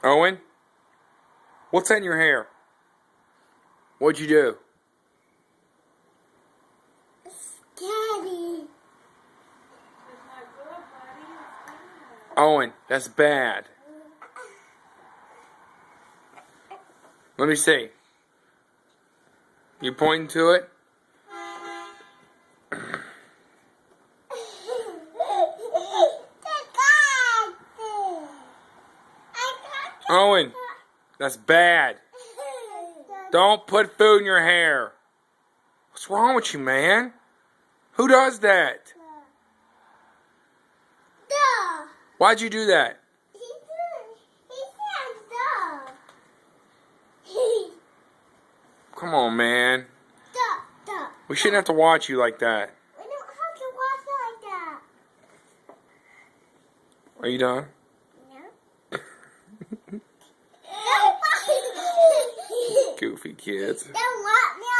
Owen, what's in your hair? What'd you do? Daddy. Owen, that's bad. Let me see. You pointing to it? Owen, that's bad. Don't put food in your hair. What's wrong with you, man? Who does that? Duh. Why'd you do that? He said duh. Come on, man. Duh. We shouldn't have to watch you like that. We don't have to walk like that. Are you done? No. Goofy kids. Don't let me